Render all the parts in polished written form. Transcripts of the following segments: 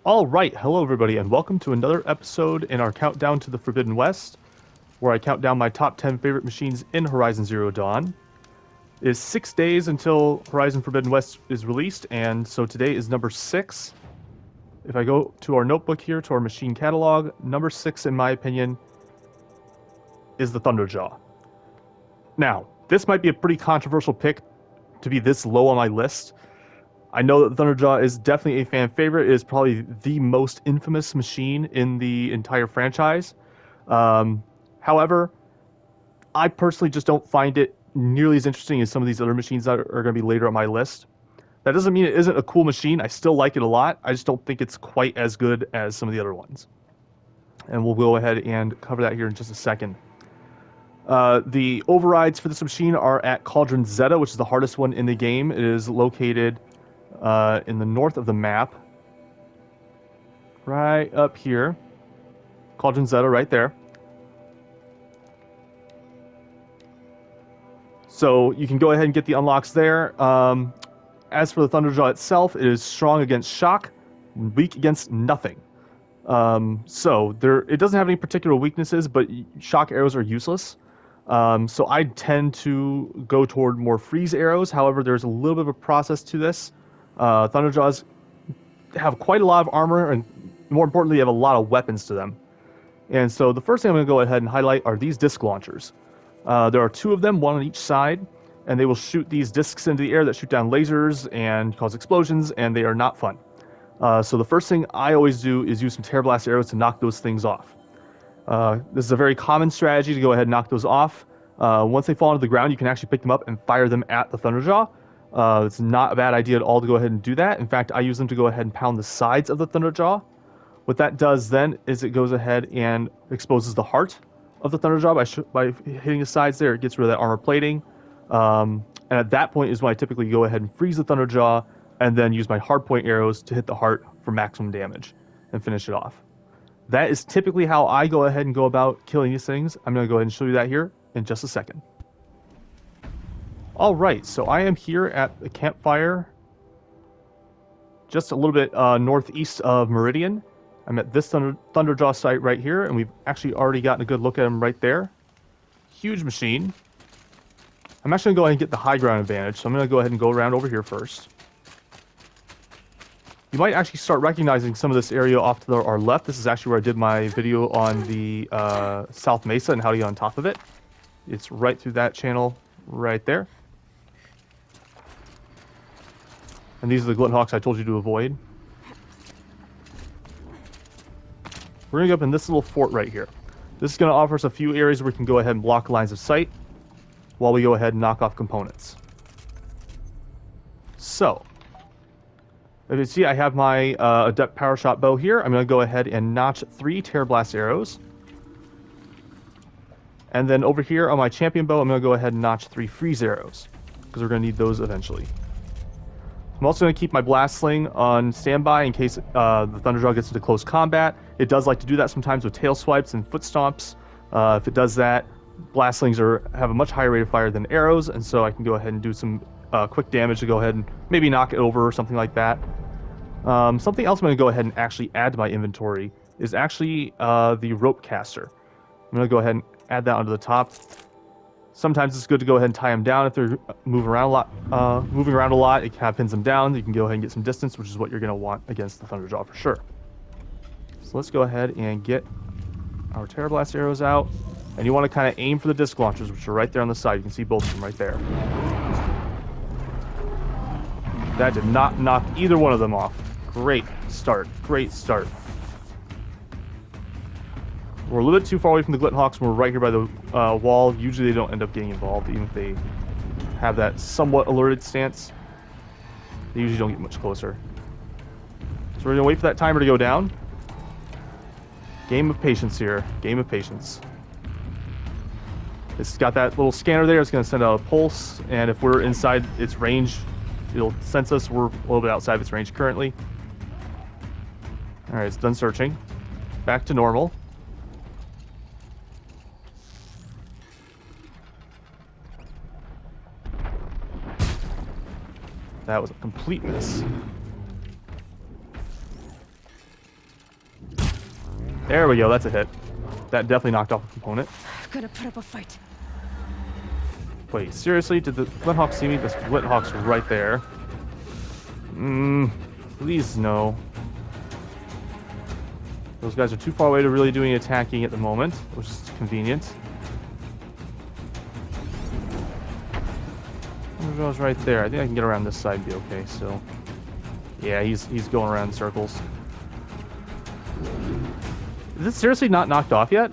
All right, hello everybody, and welcome to another episode in our countdown to the Forbidden West, where I count down my top 10 favorite machines in Horizon Zero Dawn. It is 6 days until Horizon Forbidden West is released, and so today is number 6. If I go to our notebook here, to our machine catalog, number 6, in my opinion, is the Thunderjaw. Now, this might be a pretty controversial pick to be this low on my list. I know that Thunderjaw is definitely a fan favorite. It is probably the most infamous machine in the entire franchise. However, I personally just don't find it nearly as interesting as some of these other machines that are going to be later on my list. That doesn't mean it isn't a cool machine. I still like it a lot. I just don't think it's quite as good as some of the other ones. And we'll go ahead and cover that here in just a second. The overrides for this machine are at Cauldron Zeta, which is the hardest one in the game. It is located in the north of the map. Right up here. Cauldron Zeta right there. So you can go ahead and get the unlocks there. As for the Thunderjaw itself, it is strong against shock, weak against nothing. It doesn't have any particular weaknesses, but shock arrows are useless. So I tend to go toward more freeze arrows. However, there's a little bit of a process to this. Thunderjaws have quite a lot of armor, and more importantly, they have a lot of weapons to them. And so the first thing I'm going to go ahead and highlight are these disc launchers. There are 2 of them, one on each side, and they will shoot these discs into the air that shoot down lasers and cause explosions, and they are not fun. So the first thing I always do is use some Terror Blast arrows to knock those things off. This is a very common strategy to go ahead and knock those off. Once they fall into the ground, you can actually pick them up and fire them at the Thunderjaw. It's not a bad idea at all to go ahead and do that. In fact, I use them to go ahead and pound the sides of the Thunderjaw. What that does then is it goes ahead and exposes the heart of the Thunderjaw by hitting the sides there. It gets rid of that armor plating. And at that point is when I typically go ahead and freeze the Thunderjaw and then use my hardpoint arrows to hit the heart for maximum damage and finish it off. That is typically how I go ahead and go about killing these things. I'm going to go ahead and show you that here in just a second. Alright, so I am here at the campfire just a little bit northeast of Meridian. I'm at this Thunderjaw site right here, and we've actually already gotten a good look at him right there. Huge machine. I'm actually going to go ahead and get the high ground advantage, so I'm going to go ahead and go around over here first. You might actually start recognizing some of this area off to our left. This is actually where I did my video on the South Mesa and how to get on top of it. It's right through that channel right there. And these are the Glinthawks I told you to avoid. We're going to go up in this little fort right here. This is going to offer us a few areas where we can go ahead and block lines of sight while we go ahead and knock off components. So, as you see, I have my Adept Power Shot bow here. I'm going to go ahead and notch 3 Terror Blast arrows. And then over here on my Champion bow, I'm going to go ahead and notch 3 Freeze arrows, because we're going to need those eventually. I'm also going to keep my Blast Sling on standby in case the Thunderjaw gets into close combat. It does like to do that sometimes with tail swipes and foot stomps. If it does that, Blast Slings have a much higher rate of fire than arrows, and so I can go ahead and do some quick damage to go ahead and maybe knock it over or something like that. Something else I'm going to go ahead and actually add to my inventory is actually the Rope Caster. I'm going to go ahead and add that onto the top. Sometimes it's good to go ahead and tie them down if they're moving around a lot. It kind of pins them down. You can go ahead and get some distance, which is what you're going to want against the Thunderjaw for sure. So let's go ahead and get our Terror Blast arrows out. And you want to kind of aim for the disc launchers, which are right there on the side. You can see both of them right there. That did not knock either one of them off. Great start. Great start. We're a little bit too far away from the Glinthawks. We're right here by the wall. Usually they don't end up getting involved, even if they have that somewhat alerted stance. They usually don't get much closer. So we're going to wait for that timer to go down. Game of patience here. Game of patience. It's got that little scanner there. It's going to send out a pulse, and if we're inside its range, it'll sense us. We're a little bit outside of its range currently. Alright, it's done searching. Back to normal. That was a complete miss. There we go. That's a hit. That definitely knocked off a component. Gonna put up a fight. Wait, seriously? Did the Splithawk see me? The Splithawk's right there. Please no. Those guys are too far away to really do any attacking at the moment, which is convenient. Thunderjaw's right there. I think I can get around this side and be okay still. Yeah, he's going around in circles. Is it seriously not knocked off yet?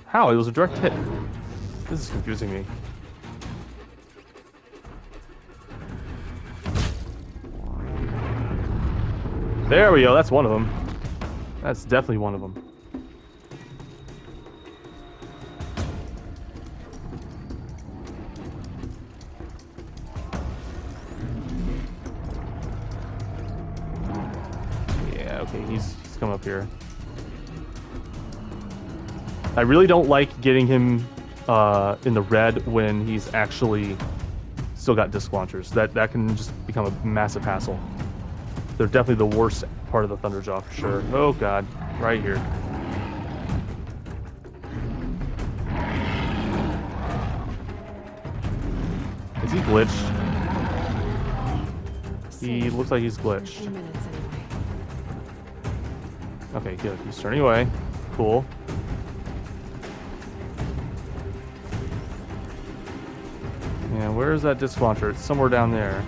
How? It was a direct hit. This is confusing me. There we go. That's one of them. That's definitely one of them. Yeah, okay. He's coming up here. I really don't like getting him in the red when he's actually still got disc launchers. That can just become a massive hassle. They're definitely the worst part of the Thunderjaw for sure. Oh god, right here. Is he glitched? He looks like he's glitched. Okay, good. He's turning away. Cool. Yeah, where is that disc launcher? It's somewhere down there.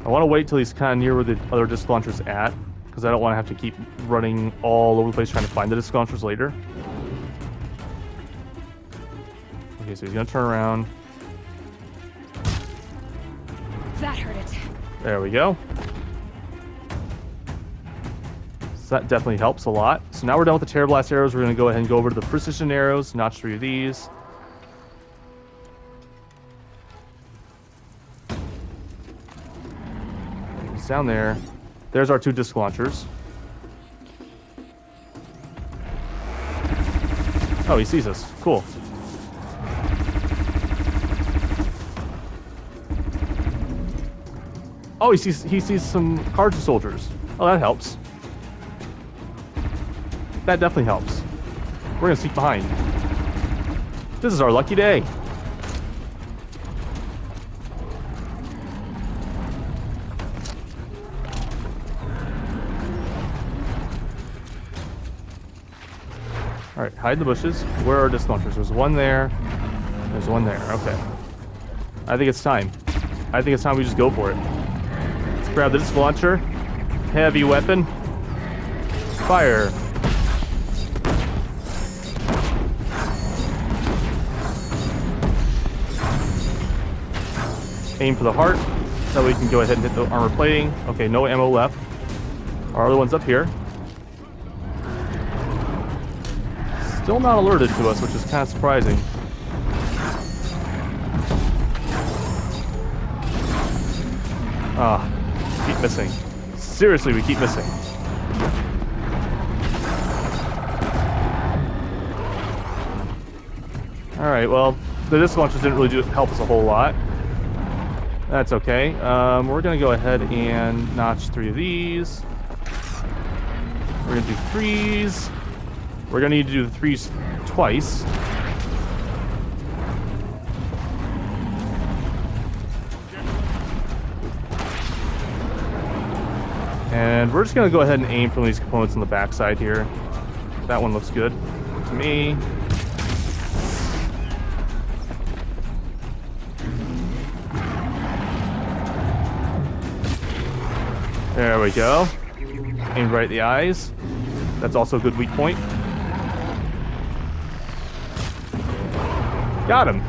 I want to wait till he's kind of near where the other disc launcher's at, because I don't want to have to keep running all over the place trying to find the disc launchers later. Okay, so he's going to turn around. That hurt it. There we go. So that definitely helps a lot. So now we're done with the Terror Blast arrows. We're going to go ahead and go over to the Precision arrows, notch 3 of these. He's down there. There's our 2 disc launchers. Oh, he sees us. Cool. Oh, he sees some cards of soldiers. Oh, that helps. That definitely helps. We're gonna sneak behind. This is our lucky day. Alright, hide in the bushes. Where are disc launchers? There's one there. There's one there. Okay. I think it's time. I think it's time we just go for it. Let's grab the disc launcher. Heavy weapon. Fire. Aim for the heart. That way we can go ahead and hit the armor plating. Okay, no ammo left. Our other one's up here. Still not alerted to us, which is kind of surprising. Ah, keep missing. Seriously, we keep missing. Alright, well, the disc launchers didn't really help us a whole lot. That's okay. We're going to go ahead and notch 3 of these. We're going to do 3s. We're going to need to do the 3s twice. And we're just going to go ahead and aim for these components on the backside here. That one looks good to me. There we go. Aim right at the eyes. That's also a good weak point. Got him.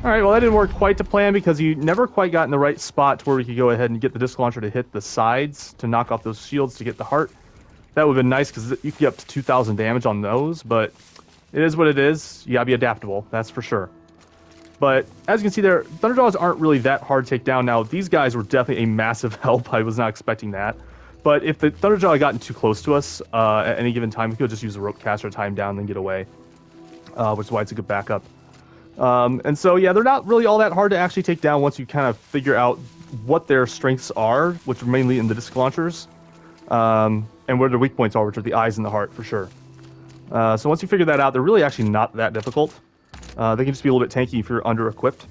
Alright, well that didn't work quite to plan because you never quite got in the right spot to where we could go ahead and get the disc launcher to hit the sides to knock off those shields to get the heart. That would have been nice because you could get up to 2,000 damage on those, but it is what it is. You gotta be adaptable, that's for sure. But as you can see there, Thunderjaws aren't really that hard to take down. Now, these guys were definitely a massive help. I was not expecting that. But if the Thunderjaw had gotten too close to us at any given time, we could just use a rope caster to tie him down and then get away, which is why it's a good backup. And so, yeah, they're not really all that hard to actually take down once you kind of figure out what their strengths are, which are mainly in the disc launchers, and where their weak points are, which are the eyes and the heart for sure. So once you figure that out, they're really actually not that difficult. They can just be a little bit tanky if you're under-equipped.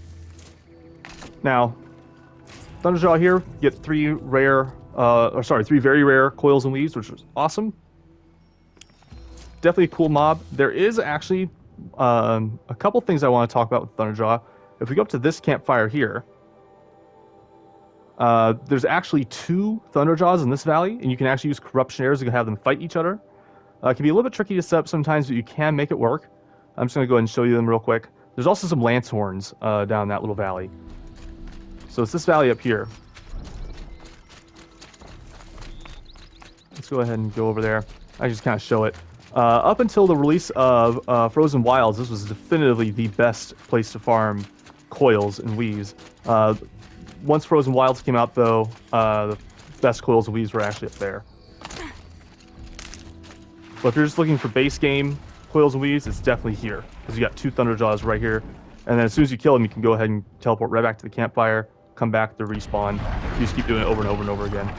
Now, Thunderjaw here, get three very rare coils and weaves, which is awesome. Definitely a cool mob. There is actually a couple things I want to talk about with Thunderjaw. If we go up to this campfire here, there's actually two Thunderjaws in this valley, and you can actually use corruption arrows to have them fight each other. It can be a little bit tricky to set up sometimes, but you can make it work. I'm just going to go ahead and show you them real quick. There's also some lance horns down that little valley. So it's this valley up here. Let's go ahead and go over there. I just kind of show it. Up until the release of Frozen Wilds, this was definitively the best place to farm coils and weaves. Once Frozen Wilds came out, though, the best coils and weaves were actually up there. But if you're just looking for base game coils and weaves, it's definitely here. Because you got two Thunderjaws right here. And then as soon as you kill them, you can go ahead and teleport right back to the campfire, come back to respawn. You just keep doing it over and over and over again.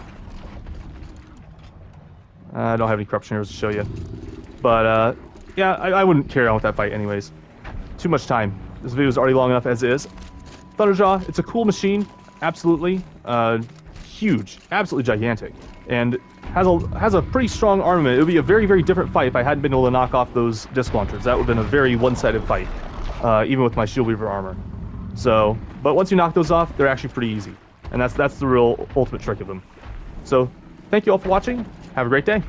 I don't have any corruption arrows to show you. But, yeah, I wouldn't carry on with that fight anyways. Too much time. This video is already long enough as is. Thunderjaw, it's a cool machine. Absolutely. Huge. Absolutely gigantic. And has a pretty strong armament. It would be a very, very different fight if I hadn't been able to knock off those disc launchers. That would have been a very one-sided fight, even with my Shield Weaver armor. So, but once you knock those off, they're actually pretty easy. And that's the real ultimate trick of them. So, thank you all for watching. Have a great day.